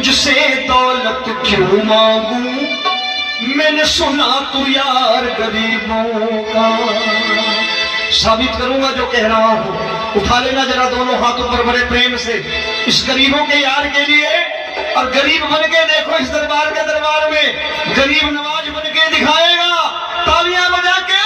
तुझसे दौलत क्यों मांगू, मैंने सुना तू यार गरीबों का। साबित करूंगा जो कह रहा हूं। उठा लेना जरा दोनों हाथों पर बड़े प्रेम से इस गरीबों के यार के लिए। और गरीब बन के देखो इस दरबार के दरबार में गरीब नवाज बन के दिखाएगा, तालियां बजा के।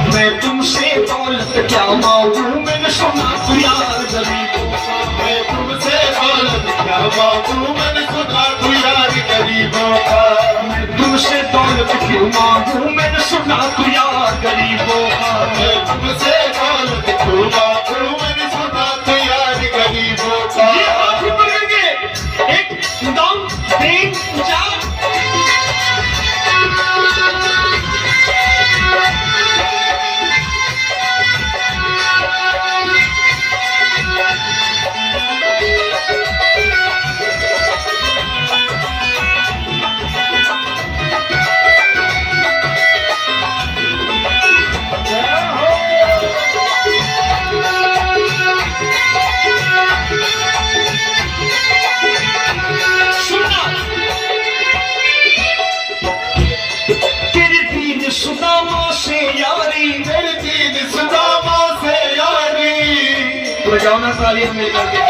मैं तुमसे दौलत क्या मांगू, मैंने सुना तू यार गरीबों का। मैं तुमसे दौलत क्या मांगू, मैंने सुना तू यार गरीबों का। मैं तुमसे दौलत क्यों मांगू, मैंने सुना तू यार गरीबों का। मैं तुमसे दौलत क्यों मांगू, मैंने सुना तू यार गरीबों का। ये हाथ पकड़ेंगे, एक दम तीन चार। सुदामा से यारी, मेरी दीन सुदामा से यारी। बजाओ ना तालियां मिलकर के।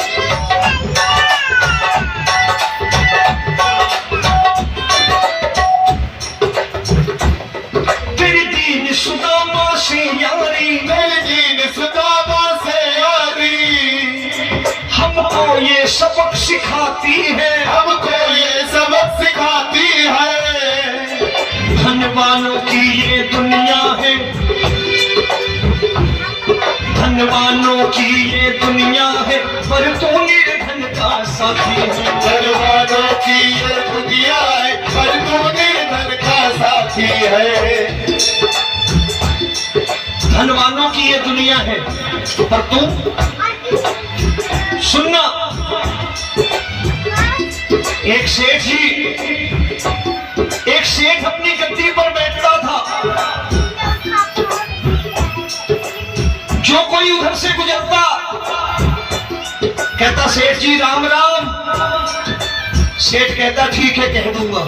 तेरी दीन सुदामा से यारी, मेरी दीन सुदामा से यारी। हमको ये सबक सिखाती है, हमको ये सबक सिखाती है। धनवानों की ये दुनिया है, धनवानों की ये दुनिया है, पर तू निर्धन का साथी है। धनवानों की ये दुनिया है, पर तू निर्धन का साथी है। धनवानों की ये दुनिया है, पर तू सुनना। एक सेठ जी, एक सेठ अपनी गद्दी पर बैठता था। जो कोई उधर से गुजरता कहता सेठ जी राम राम। सेठ कहता ठीक है कह दूंगा।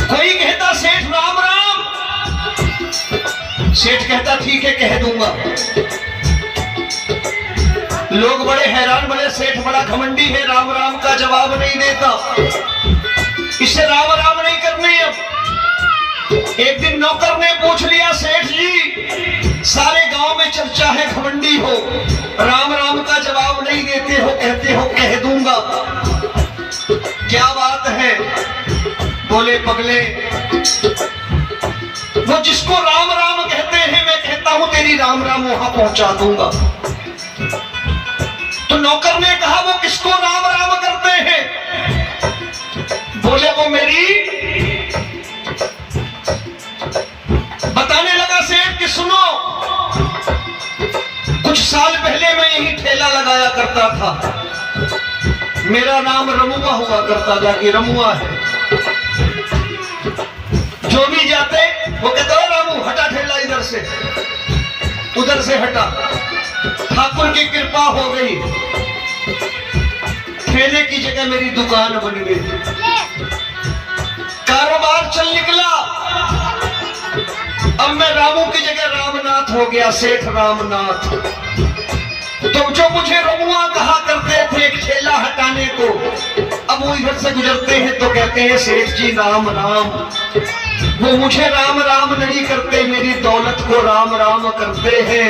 कोई कहता सेठ राम राम, सेठ कहता ठीक है कह दूंगा। लोग बड़े हैरान, बड़े सेठ बड़ा घमंडी है, राम राम का जवाब नहीं देता, इसे राम राम नहीं करनी। अब एक दिन नौकर ने पूछ लिया सेठ जी सारे गांव में चर्चा है घमंडी हो, राम राम का जवाब नहीं देते हो, कहते हो कह दूंगा, क्या बात है? बोले पगले, वो जिसको राम राम कहते हैं मैं कहता हूं तेरी राम राम वहां पहुंचा दूंगा। तो नौकर ने कहा वो किसको राम राम करते हैं? बोले वो मेरी। बताने लगा सेठ कि सुनो, कुछ साल पहले मैं यही ठेला लगाया करता था, मेरा नाम रमुआ हुआ करता था कि रमुआ है। जो भी जाते वो कहते हो रामू हटा ठेला इधर से, उधर से हटा। ठाकुर की कृपा हो गई, ठेले की जगह मेरी दुकान बन गई, कारोबार चल निकला। अब मैं रामू की जगह रामनाथ हो गया, सेठ रामनाथ। तो जो मुझे रमुआ कहा करते थे एक ठेला हटाने को, अब वो इधर से गुजरते हैं तो कहते हैं सेठ जी राम राम। वो मुझे राम राम नहीं करते, मेरी दौलत को राम राम करते हैं।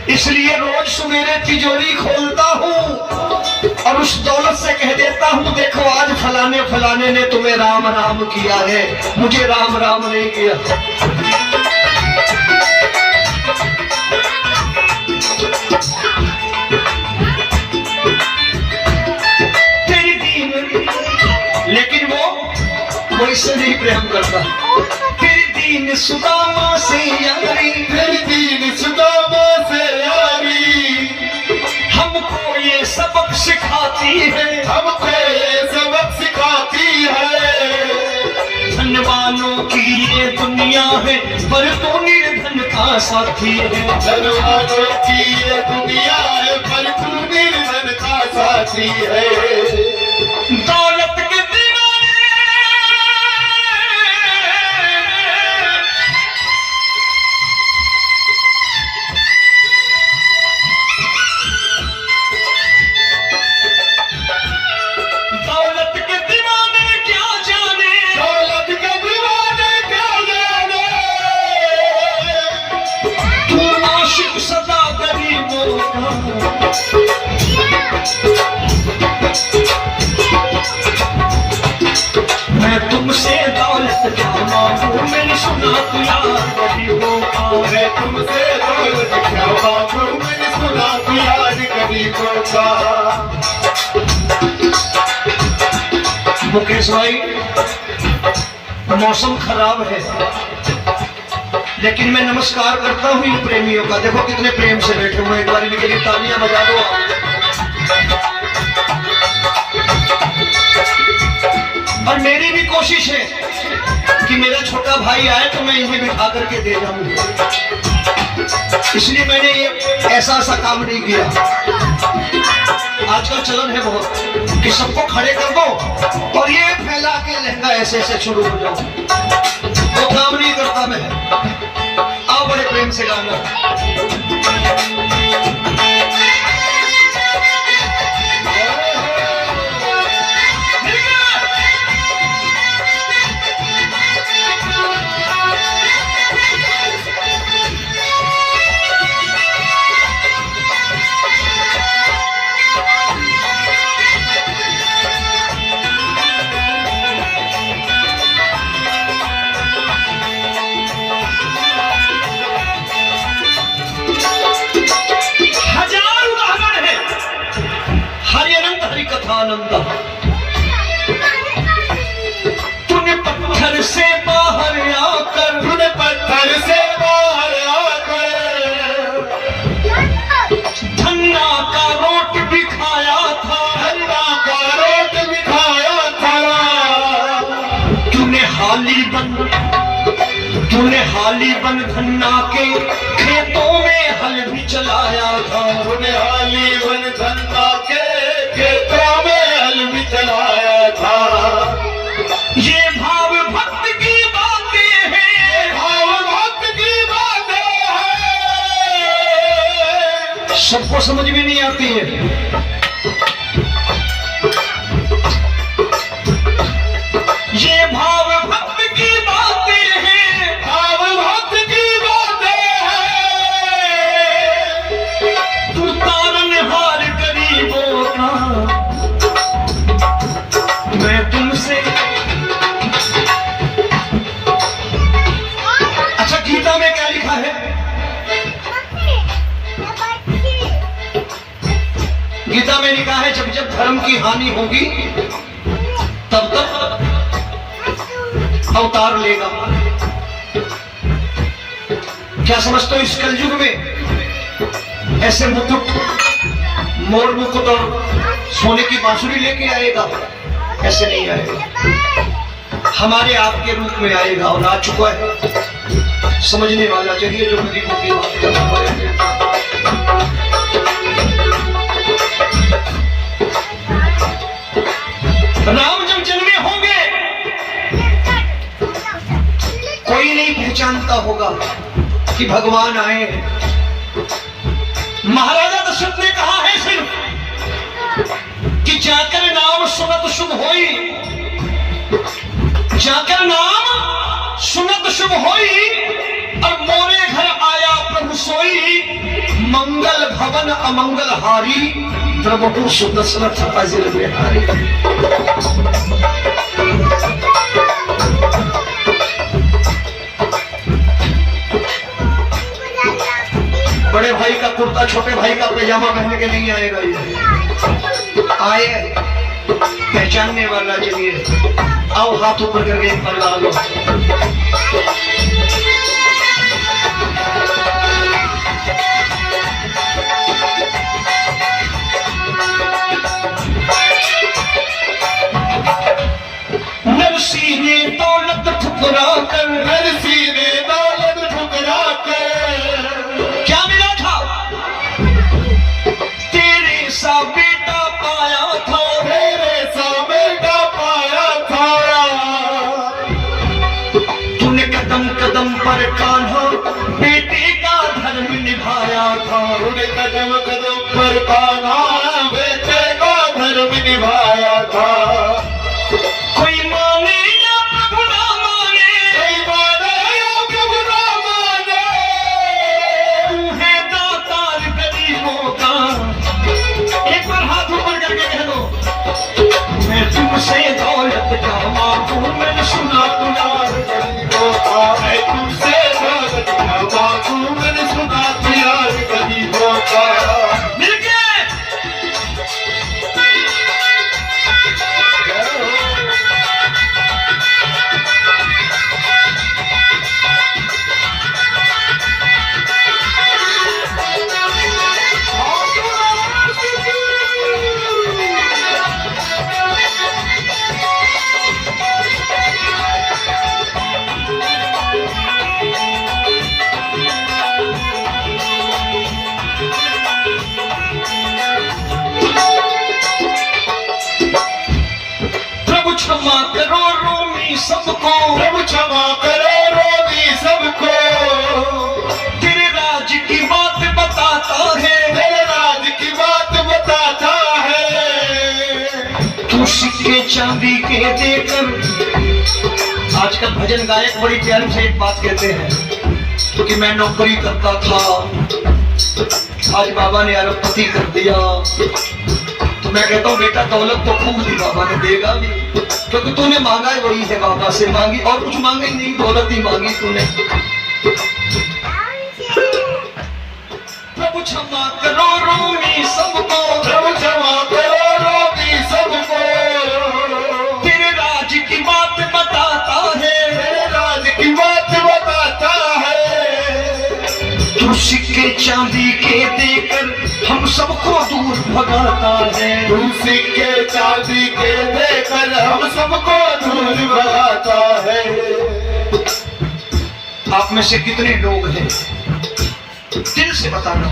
इसलिए रोज सवेरे तिजोरी खोलता हूँ और उस दौलत से कह देता हूं देखो आज फलाने फलाने ने तुम्हें राम राम किया है, मुझे राम राम नहीं किया। तेरी दीन, लेकिन वो इससे नहीं प्रेम करता। तेरी दीन सुदामा से यारी, तेरी दीन सुदामा से यारी हमको ये सबक सिखाती है, हमको ये सबक सिखाती है। धनवानों की ये दुनिया है पर तो निर्धन का साथी है। धनवानों की ये दुनिया है पर तू निर्धन का साथी है। दौलत के दीवाने दौलत के दीवाने क्या जाने, दौलत के दीवाने क्या जाने, तू आशिक सदा गरीबों का। मैं तुमसे दौलत क्या मांगू, मैंने सुना तू यार गरीबों का। मैं तुमसे दौलत क्या मांगू, मैंने सुना तू यार गरीबों का। मुकेश भाई मौसम खराब है, लेकिन मैं नमस्कार करता हूँ इन प्रेमियों का। देखो कितने प्रेम से बैठे हुए, एक बार इनके लिए तालियां बजा दो आप। और मेरी भी कोशिश है कि मेरा छोटा भाई आए तो मैं इन्हें बिठा करके दे जाऊं, इसलिए मैंने ये ऐसा काम नहीं किया। आजकल चलन है बहुत कि सबको खड़े कर दो और ये फैला के लहंगा ऐसे ऐसे शुरू हो जाओ, वो काम नहीं करता मैं। आओ बड़े प्रेम से गाना। कथानंद तूने पत्थर से बाहर आकर, तूने पत्थर से बाहर आकर धन्ना का रोट भी खाया था, धन्ना का रोट भी खाया था। तूने हाली बन धन्ना के खेतों में हल भी चलाया था। तूने हाली बन धन्ना के खेतों में हल भी चलाया था। ये भाव भक्त की बातें हैं, भाव भक्त की बातें हैं, सबको समझ में नहीं आती है। ये भाव भक्त की बातें हैं, भाव भक्त की बातें हैं। तू तारनहार गरीबों का, मैं तुमसे। अच्छा गीता में क्या लिखा है? गीता में लिखा है जब जब धर्म की हानि होगी तब तब अवतार लेगा। क्या समझते हो इस कलयुग में ऐसे मुकुट, मोर मुकुट और सोने की बांसुरी लेके आएगा? ऐसे नहीं आएगा, हमारे आपके रूप में आएगा और आ चुका है। समझने वाला चाहिए जो गरीबों की बात करता है। राम जब जन्मे होंगे कोई नहीं पहचानता होगा कि भगवान आए हैं। महाराजा दशरथ ने कहा है सिर्फ कि जाकर नाम सुनत शुभ होई, जाकर नाम सुनत शुभ होई और मोरे घर आया प्रभु सोई। मंगल भवन अमंगल हारी, प्रभु सुदशरथ अजिर बिहारी। बड़े भाई का कुर्ता छोटे भाई का पैजामा पहन के नहीं आएगा, ये आए पहचानने वाला चाहिए। आओ हाथ ऊपर करके एक बार ला लो। नरसी ने दौलत ठुकरा कर, नरसी ने दौलत ठुकरा कर क्या मिला था? तेरे सा बेटा पाया था, तेरे सा बेटा पाया था। तूने कदम कदम पर कान्हा बेटे का धर्म निभाया था। तूने कदम कदम पर कान्हा बेटे का धर्म निभाया था। कोई माने या प्रभु ना माने, कोई माने या प्रभु ना माने, तू है दातार गरीबों का। एक बार हाथ ऊपर करके कह दो, मैं तुमसे दौलत का मांगू, मैंने सुना तुम्हार गरीबों का। मैं तुमसे दौलत का मांगू, मैंने सुना तुम्हार गरीबों का। मिल गए। क्षमा करो रोमी सबको, प्रभु क्षमा करो रोमी सबको। तेरे राज की बात बताता है, तेरे राज की बात बताता है। तू सिक्के चांदी के देकर। आजकल भजन गायक बड़ी प्यार से एक बात कहते हैं कि मैं नौकरी करता था, आज बाबा ने अरबपति कर दिया। तो मैं कहता हूँ बेटा दौलत तो खूब दी बाबा ने, देगा भी, क्योंकि तूने मांगा ही वही है, बाबा से मांगी और कुछ मांगा ही नहीं, दौलत ही मांगी तूने। प्रभु क्षमा करो रोमी सबको, प्रभु क्षमा करो रोमी सबको। तेरे राज की बात बताता है, तेरे राज की बात बताता है। तू सिक्के चांदी के देकर हम सबको दूर भगाता है। तू सिक्के चांदी के देकर हम सबको दूर भगाता है। आप में से कितने लोग हैं, दिल से बताना,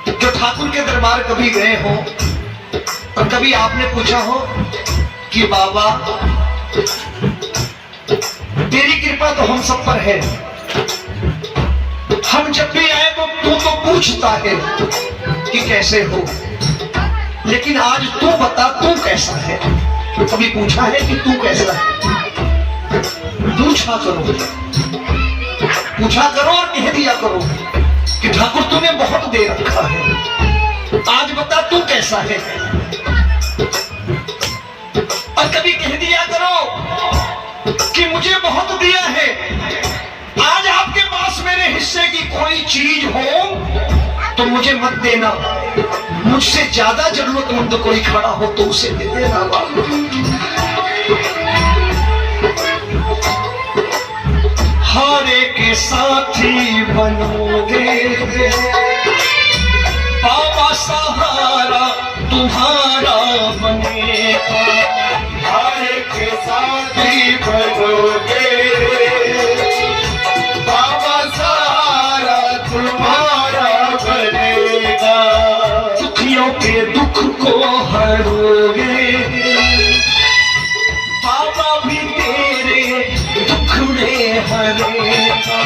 जो ठाकुर के दरबार कभी गए हो और कभी आपने पूछा हो कि बाबा तेरी कृपा तो हम सब पर है, हम जब भी आए तू तो पूछता है कि कैसे हो, लेकिन आज तू बता तू कैसा है। कभी पूछा है कि तू कैसा है? पूछा करो, पूछा करो और कह दिया करो कि ठाकुर तूने बहुत दे रखा है, आज बता तू कैसा है। और कभी कह दिया करो कि मुझे बहुत दिया है, आज आपके पास मेरे हिस्से की कोई चीज हो तो मुझे मत देना, मुझसे ज्यादा जरूरतमंद कोई खड़ा हो तो उसे दे देना। हारे के साथी बनोगे बाबा, सहारा तुम्हारा बनेगा। हारे के साथी बनोगे बाबा, सहारा तुम्हारा बनेगा। दुखियों के दुख को हरोगे बाबा, भी तेरे दुखड़े हरेगा।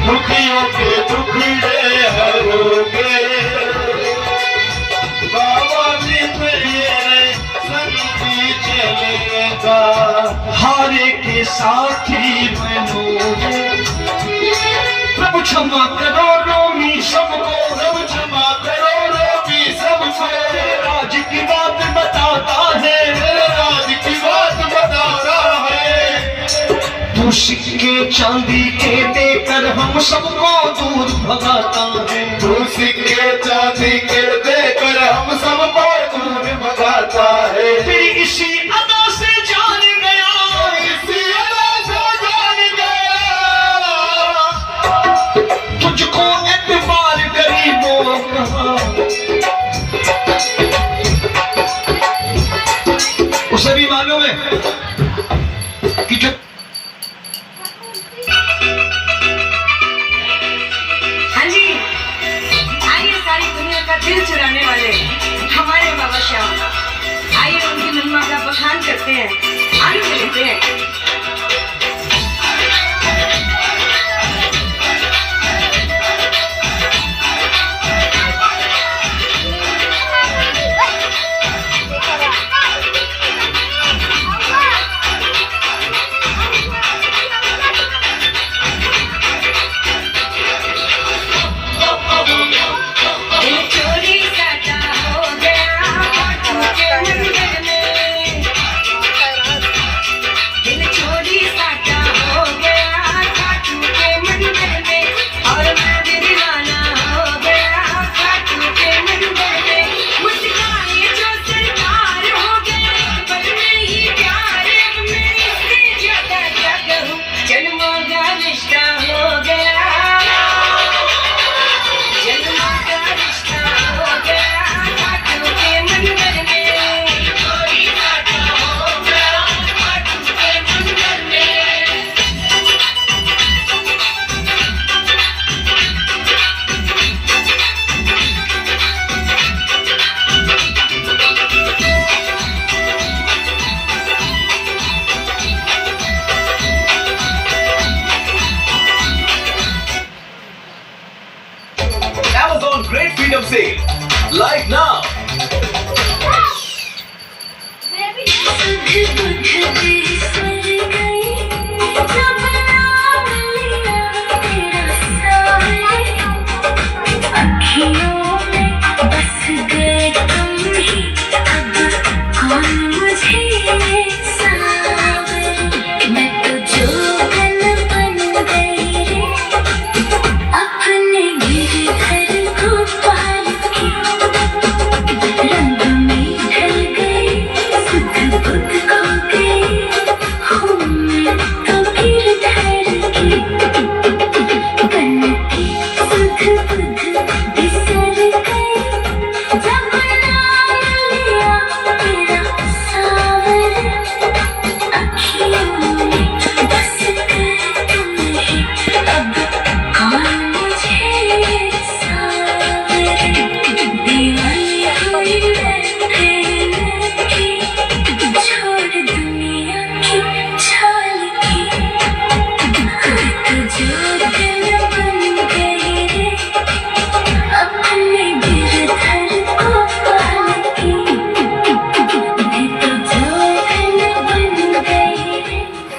दुखियों के दुखड़े हरोगे बाबा, भी तेरे संग भी चलेगा। हारे के साथी बनोगे। प्रभु क्षमा करो रोमी सबको, प्रभु क्षमा करो रोमी सबको। सिक्के चांदी के देकर हम सबको दूर भगाता है। तू सिक्के चांदी के देकर हम सबको दूर भगाता है। फिर इसी अदा से जान गया, इसी अदा से जान गया, तुझको एतबार गरीबों कहा। उसे भी मालूम है कि जो दिल चुराने वाले हमारे बाबा श्याम, आइए उनकी महिमा का बखान करते हैं, आनंद लेते हैं। Amazon Great Freedom Sale. Live now.